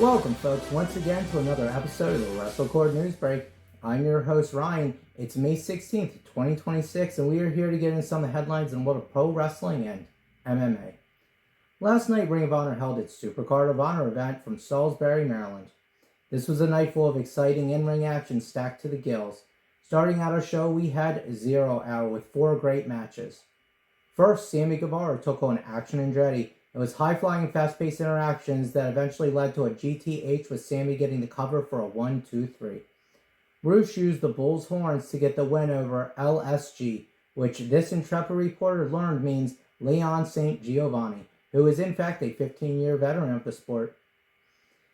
Welcome, folks, once again to another episode of the WrestleCord News Break. I'm your host, Ryan. It's May 16th, 2026, and we are here to get into some of the headlines in the world of pro wrestling and MMA. Last night, Ring of Honor held its Supercard of Honor event from Salisbury, Maryland. This was a night full of exciting in-ring action stacked to the gills. Starting out our show, we had 0 Hour with 4 great matches. First, Sammy Guevara took on Action Andretti. It was high-flying and fast-paced interactions that eventually led to a GTH with Sammy getting the cover for a 1-2-3. Roosh used the Bull's horns to get the win over LSG, which this intrepid reporter learned means Leon St. Giovanni, who is in fact a 15-year veteran of the sport.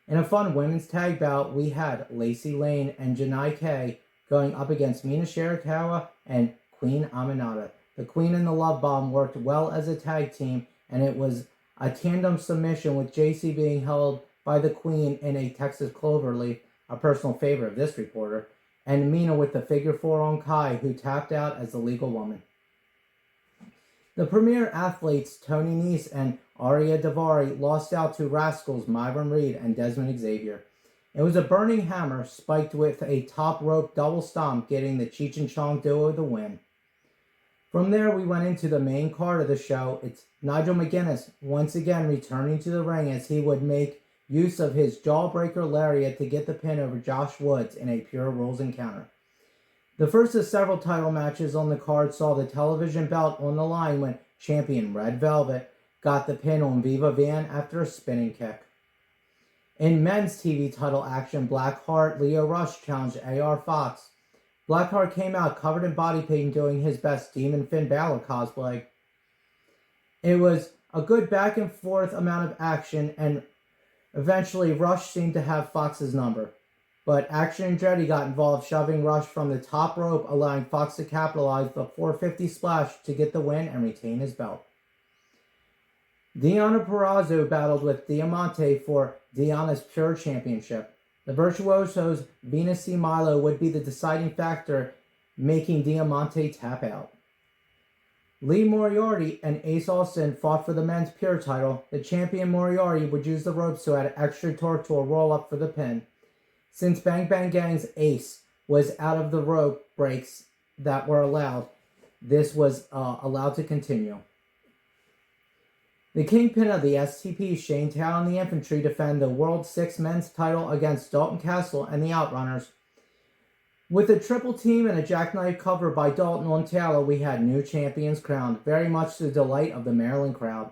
In a fun women's tag bout, we had Lacey Lane and Janai Kay going up against Mina Shirakawa and Queen Aminata. The Queen and the Love Bomb worked well as a tag team, and it was a tandem submission with JC being held by the Queen in a Texas Cloverleaf, a personal favorite of this reporter, and Mina with the figure 4 on Kai, who tapped out as the legal woman. The premier athletes, Tony Nese and Aria Davari, lost out to Rascals, Myron Reed, and Desmond Xavier. It was a burning hammer spiked with a top rope double stomp, getting the Cheech and Chong duo the win. From there, we went into the main card of the show. It's Nigel McGuinness once again returning to the ring as he would make use of his jawbreaker lariat to get the pin over Josh Woods in a pure rules encounter. The first of several title matches on the card saw the television belt on the line when champion Red Velvet got the pin on Viva Van after a spinning kick. In men's TV title action, Blackheart Leo Rush challenged AR Fox. Blackheart came out covered in body paint doing his best Demon Finn Balor cosplay. It was a good back and forth amount of action, and eventually Rush seemed to have Fox's number. But Action Andretti got involved, shoving Rush from the top rope, allowing Fox to capitalize the 450 splash to get the win and retain his belt. Deonna Purrazzo battled with Diamante for Deonna's Pure Championship. The Virtuosos, Venus C. Milo, would be the deciding factor, making Diamante tap out. Lee Moriarty and Ace Austin fought for the men's Pure title. The champion Moriarty would use the ropes to add extra torque to a roll-up for the pin. Since Bang Bang Gang's Ace was out of the rope breaks that were allowed, this was allowed to continue. The kingpin of the STP, Shane Taylor and the Infantry, defend the World 6 men's title against Dalton Castle and the Outrunners. With a triple team and a jackknife cover by Dalton on Taylor, we had new champions crowned, very much to the delight of the Maryland crowd.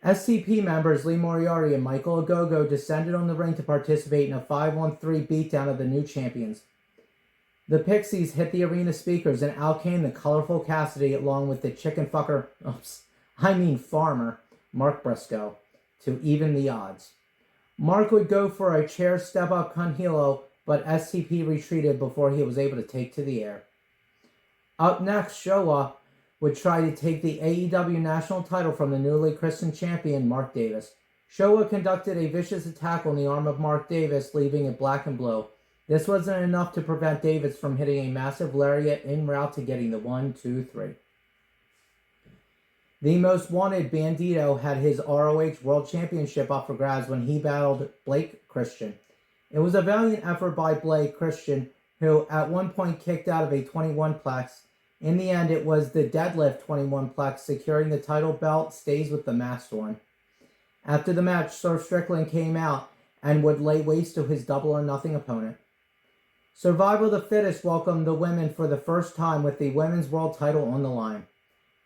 STP members Lee Moriarty and Michael Ogogo descended on the ring to participate in a 5-on-3 beatdown of the new champions. The Pixies hit the arena speakers, and out came the colorful Cassidy along with the chicken fucker, farmer, Mark Briscoe, to even the odds. Mark would go for a chair step-up Conhilo, but STP retreated before he was able to take to the air. Up next, Showa would try to take the AEW national title from the newly christened champion, Mark Davis. Showa conducted a vicious attack on the arm of Mark Davis, leaving it black and blue. This wasn't enough to prevent Davis from hitting a massive lariat en route to getting the 1-2-3. The Most Wanted Bandito had his ROH World Championship up for grabs when he battled Blake Christian. It was a valiant effort by Blake Christian, who at one point kicked out of a 21-plex. In the end, it was the deadlift 21-plex securing the title belt stays with the masked one. After the match, Sir Strickland came out and would lay waste to his double or nothing opponent. Survival of the Fittest welcomed the women for the first time with the women's world title on the line.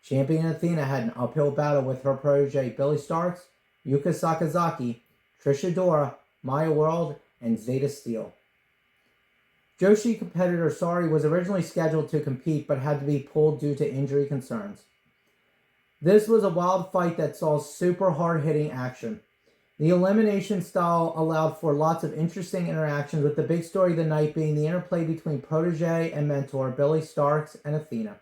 Champion Athena had an uphill battle with her protege Billy Starks, Yuka Sakazaki, Trish Adora, Maya World, and Zeta Steel. Joshi competitor Sari was originally scheduled to compete but had to be pulled due to injury concerns. This was a wild fight that saw super hard-hitting action. The elimination style allowed for lots of interesting interactions, with the big story of the night being the interplay between protege and mentor Billy Starks and Athena.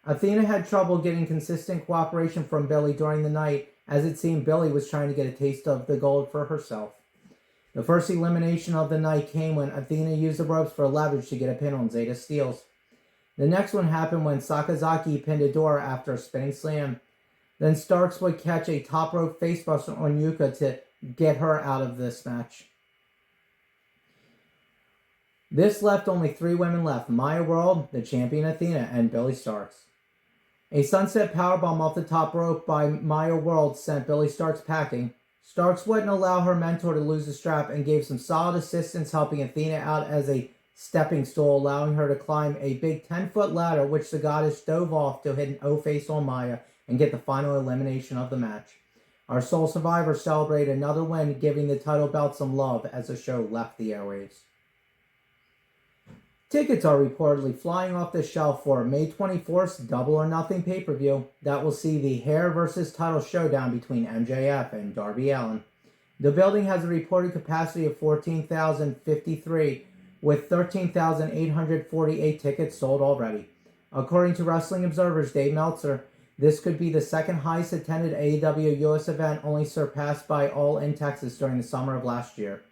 Athena had trouble getting consistent cooperation from Billy during the night, as it seemed Billy was trying to get a taste of the gold for herself. The first elimination of the night came when Athena used the ropes for leverage to get a pin on Zeta Steels. The next one happened when Sakazaki pinned Adora after a spinning slam. Then Starks would catch a top rope facebuster on Yuka to get her out of this match. This left only 3 women left: Maya World, the champion Athena, and Billie Starkz. A sunset powerbomb off the top rope by Maya World sent Billie Starkz packing. Starkz wouldn't allow her mentor to lose the strap and gave some solid assistance, helping Athena out as a stepping stool, allowing her to climb a big 10-foot ladder, which the goddess dove off to hit an O-face on Maya and get the final elimination of the match. Our sole survivor celebrated another win, giving the title belt some love as the show left the airwaves. Tickets are reportedly flying off the shelf for May 24th's Double or Nothing pay-per-view that will see the hair versus title showdown between MJF and Darby Allin. The building has a reported capacity of 14,053, with 13,848 tickets sold already. According to Wrestling Observer's Dave Meltzer, this could be the second highest attended AEW US event, only surpassed by All In Texas during the summer of last year.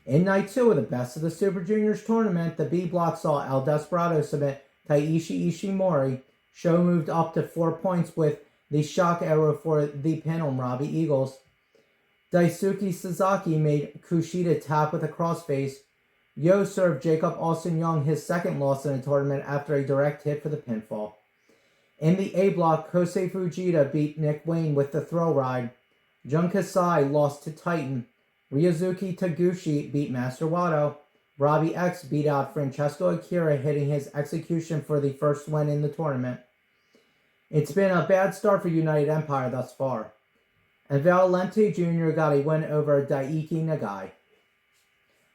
In Night 2 of the Best of the Super Juniors tournament, the B Block saw El Desperado submit Takeshi Ishimori. Show moved up to 4 points with the shock arrow for the pin on Robbie Eagles. Daisuke Sasaki made Kushida tap with a crossface. Yo served Jacob Austin Young his second loss in the tournament after a direct hit for the pinfall. In the A Block, Kosei Fujita beat Nick Wayne with the throw ride. Jun Kasai lost to Titan. Ryozuki Taguchi beat Master Wato. Robbie X beat out Francesco Akira, hitting his execution for the first win in the tournament. It's been a bad start for United Empire thus far. And Valente Jr. got a win over Daiki Nagai.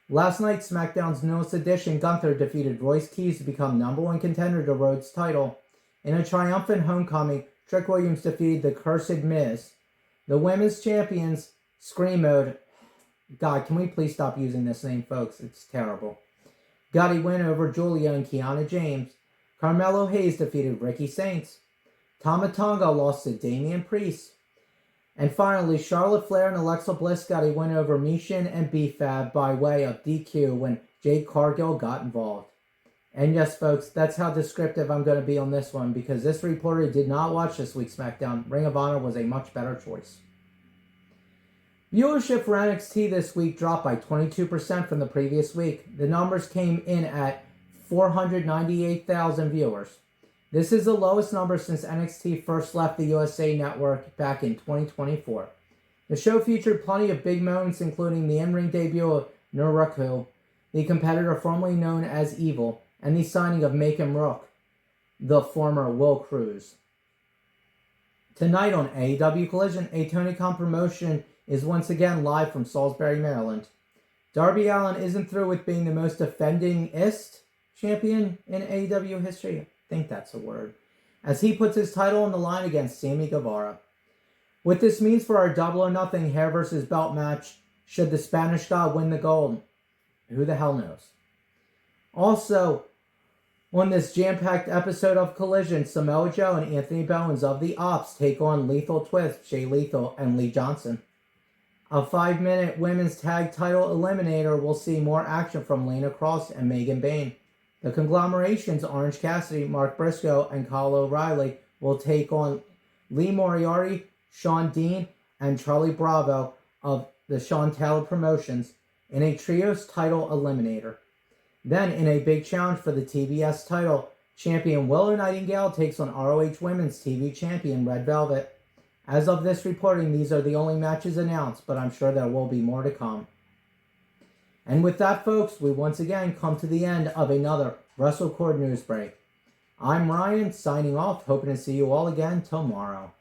Last night, SmackDown's newest addition, Gunther, defeated Royce Keys to become #1 contender to Rhodes' title. In a triumphant homecoming, Trick Williams defeated the Cursed Miz. The women's champions, Scream Mode, God, can we please stop using this name, folks? It's terrible, got a win over Julia and Kiana James. Carmelo Hayes defeated Ricky Saints. Tama Tonga lost to Damian Priest. And finally, Charlotte Flair and Alexa Bliss got a win over Mishin and B-Fab by way of DQ when Jade Cargill got involved. And yes, folks, that's how descriptive I'm going to be on this one, because this reporter did not watch this week's SmackDown. Ring of Honor was a much better choice. Viewership for NXT this week dropped by 22% from the previous week. The numbers came in at 498,000 viewers. This is the lowest number since NXT first left the USA Network back in 2024. The show featured plenty of big moments, including the in-ring debut of Nuraku, the competitor formerly known as Evil, and the signing of Macon Rook, the former Will Cruz. Tonight on AEW Collision, a Tony Khan promotion is once again live from Salisbury, Maryland. Darby Allin isn't through with being the most defendingist champion in AEW history. I think that's a word. As he puts his title on the line against Sammy Guevara. What this means for our Double or Nothing hair versus belt match, should the Spanish God win the gold? Who the hell knows? Also, on this jam-packed episode of Collision, Samoa Joe and Anthony Bowens of the Ops take on Lethal Twist, Jay Lethal, and Lee Johnson. A 5-minute women's tag title eliminator will see more action from Lana Cross and Megan Bayne. The conglomerations Orange Cassidy, Mark Briscoe, and Kyle O'Reilly will take on Lee Moriarty, Sean Dean, and Charlie Bravo of the Sean Taylor Promotions in a trios title eliminator. Then, in a big challenge for the TBS title, champion Willow Nightingale takes on ROH Women's TV champion Red Velvet. As of this reporting, these are the only matches announced, but I'm sure there will be more to come. And with that, folks, we once again come to the end of another WrestleCord news break. I'm Ryan, signing off, hoping to see you all again tomorrow.